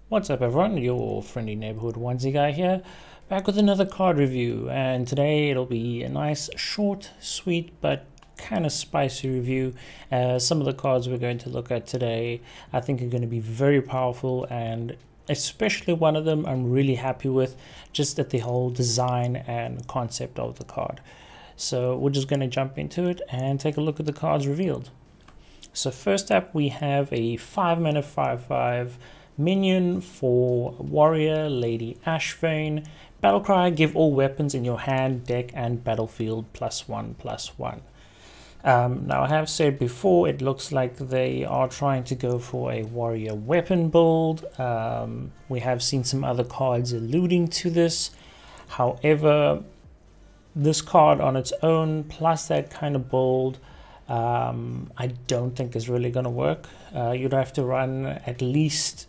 What's up everyone, your friendly neighborhood onesie guy here, back with another card review, and today it'll be a nice, short, sweet, but kind of spicy review. Some of the cards we're going to look at today I think are going to be very powerful, and especially one of them I'm really happy with, just at the whole design and concept of the card. So we're just going to jump into it and take a look at the cards revealed. So first up we have a 5-mana 5/5 minion for warrior Lady Ashvane. Battlecry: give all weapons in your hand, deck and battlefield +1/+1. Now I have said before, it looks like they are trying to go for a warrior weapon build. We have seen some other cards alluding to this. However, this card on its own plus that kind of build, I don't think is really going to work. You'd have to run at least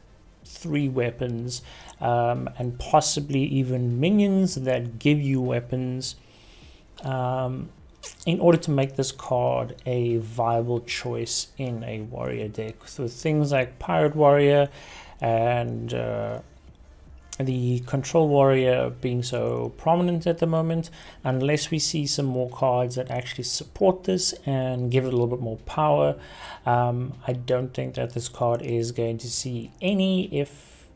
3 weapons and possibly even minions that give you weapons in order to make this card a viable choice in a warrior deck. So things like Pirate Warrior and the Control Warrior being so prominent at the moment, unless we see some more cards that actually support this and give it a little bit more power, I don't think that this card is going to see any, if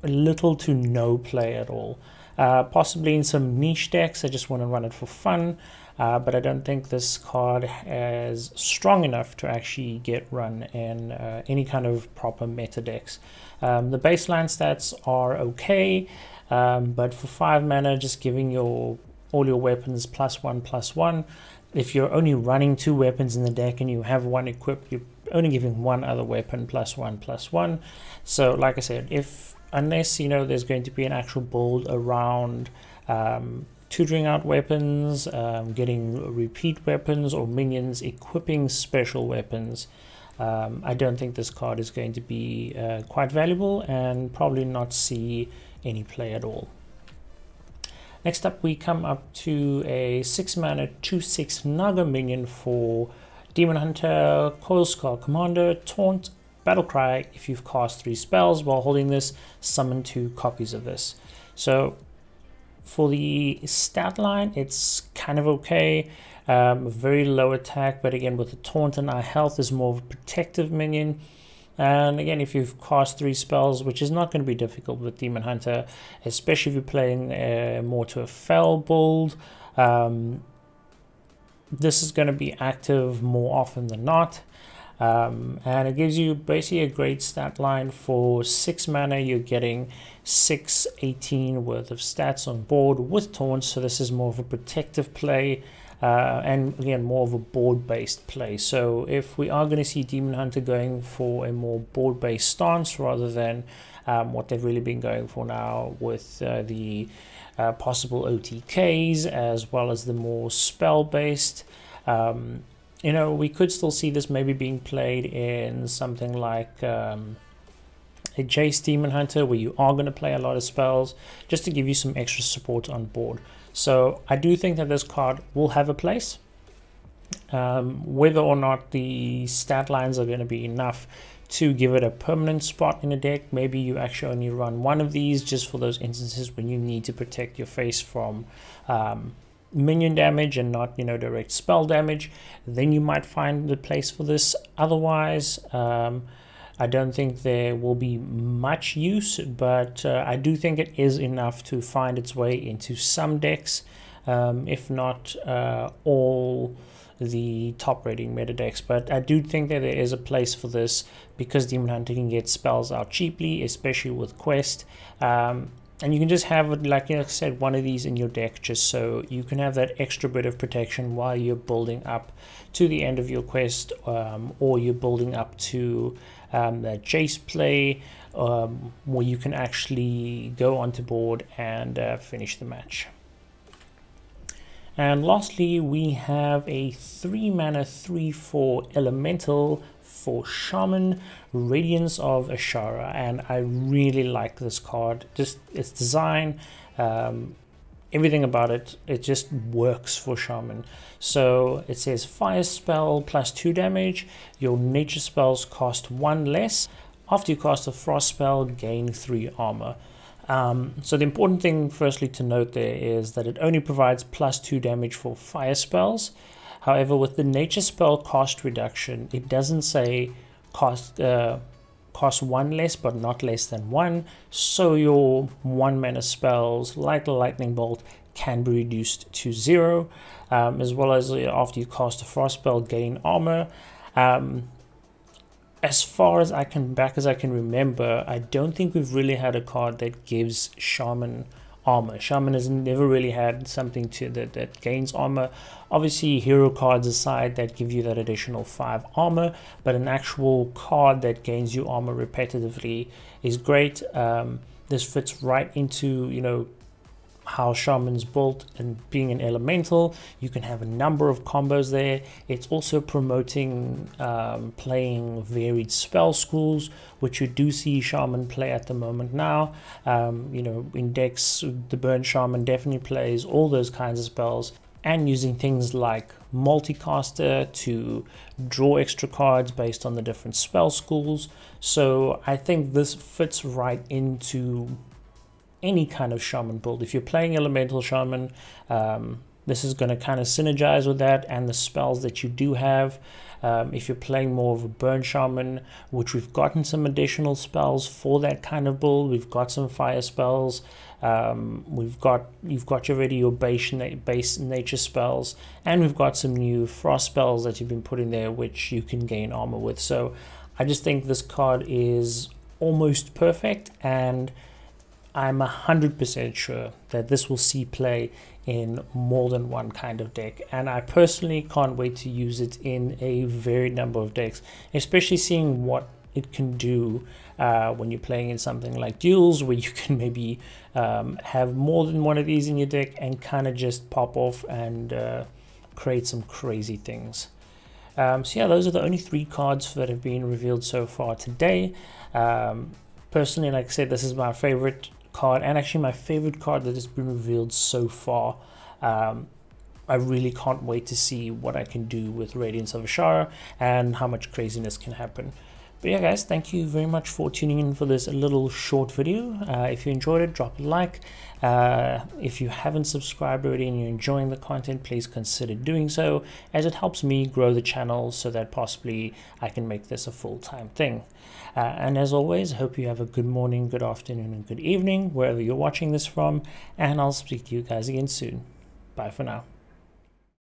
little to no play at all. Possibly in some niche decks I just want to run it for fun, but I don't think this card is strong enough to actually get run in any kind of proper meta decks. The baseline stats are okay, but for 5 mana, just giving all your weapons +1/+1. If you're only running 2 weapons in the deck and you have 1 equipped, you're only giving 1 other weapon +1/+1. So like I said, unless there's going to be an actual build around tutoring out weapons, getting repeat weapons, or minions equipping special weapons, I don't think this card is going to be quite valuable and probably not see any play at all. Next up we come up to a 6-mana 2/6 naga minion for Demon Hunter, Coilscar Commander, Taunt, Battlecry: if you've cast 3 spells while holding this, summon 2 copies of this. So for the stat line, it's kind of okay. Very low attack, but again with the taunt and high health is more of a protective minion. And again, if you've cast 3 spells, which is not going to be difficult with Demon Hunter, especially if you're playing more to a fell build, this is going to be active more often than not. And it gives you basically a great stat line. For 6 mana you're getting 6/18 worth of stats on board with taunt, so this is more of a protective play, and again more of a board based play. So if we are going to see Demon Hunter going for a more board based stance rather than what they've really been going for now with the possible OTKs as well as the more spell based, we could still see this maybe being played in something like a Jace Demon Hunter, where you are going to play a lot of spells just to give you some extra support on board. So I do think that this card will have a place. Whether or not the stat lines are going to be enough to give it a permanent spot in a deck, maybe you actually only run 1 of these just for those instances when you need to protect your face from minion damage and not direct spell damage, then you might find the place for this. Otherwise, I don't think there will be much use, but I do think it is enough to find its way into some decks, if not all the top rating meta decks. But I do think that there is a place for this because Demon Hunter can get spells out cheaply, especially with Quest. And you can just have it, like I said, 1 of these in your deck just so you can have that extra bit of protection while you're building up to the end of your quest, or you're building up to that Jace play, where you can actually go onto board and finish the match. And lastly, we have a 3-mana 3/4 elemental for Shaman, Radiance of Azshara, and I really like this card. Just its design, everything about it, it just works for Shaman. So it says fire spell +2 damage. Your nature spells cost 1 less, after you cast a frost spell, gain 3 armor. So the important thing firstly to note there is that it only provides +2 damage for fire spells. However, with the nature spell cost reduction, it doesn't say cost 1 less but not less than 1, so your 1 mana spells like the lightning bolt can be reduced to 0, as well as after you cast a frost spell, gain armor. As far as I can remember, I don't think we've really had a card that gives Shaman armor. Shaman has never really had something to that gains armor. Obviously, hero cards aside that give you that additional 5 armor, but an actual card that gains you armor repetitively is great. This fits right into, you know, how Shaman's built, and being an elemental, you can have a number of combos there. It's also promoting playing varied spell schools, which you do see Shaman play at the moment now. You know, in decks, the Burn Shaman definitely plays all those kinds of spells, and using things like multicaster to draw extra cards based on the different spell schools. So I think this fits right into any kind of Shaman build. If you're playing Elemental Shaman, this is going to kind of synergize with that and the spells that you do have. If you're playing more of a Burn Shaman, which we've gotten some additional spells for that kind of build, we've got some fire spells, you've got already your base nature spells, and we've got some new frost spells that you've been putting there, which you can gain armor with. So I just think this card is almost perfect, and I'm 100% sure that this will see play in more than one kind of deck, and I personally can't wait to use it in a varied number of decks, especially seeing what it can do when you're playing in something like duels, where you can maybe have more than one of these in your deck and kind of just pop off and create some crazy things. So yeah, those are the only 3 cards that have been revealed so far today. Personally, like I said, this is my favorite card, and actually my favorite card that has been revealed so far. I really can't wait to see what I can do with Radiance of Azshara and how much craziness can happen. But yeah guys, thank you very much for tuning in for this little short video. If you enjoyed it, drop a like. If you haven't subscribed already and you're enjoying the content, please consider doing so, as it helps me grow the channel so that possibly I can make this a full-time thing. And as always, I hope you have a good morning, good afternoon, and good evening, wherever you're watching this from, and I'll speak to you guys again soon. Bye for now.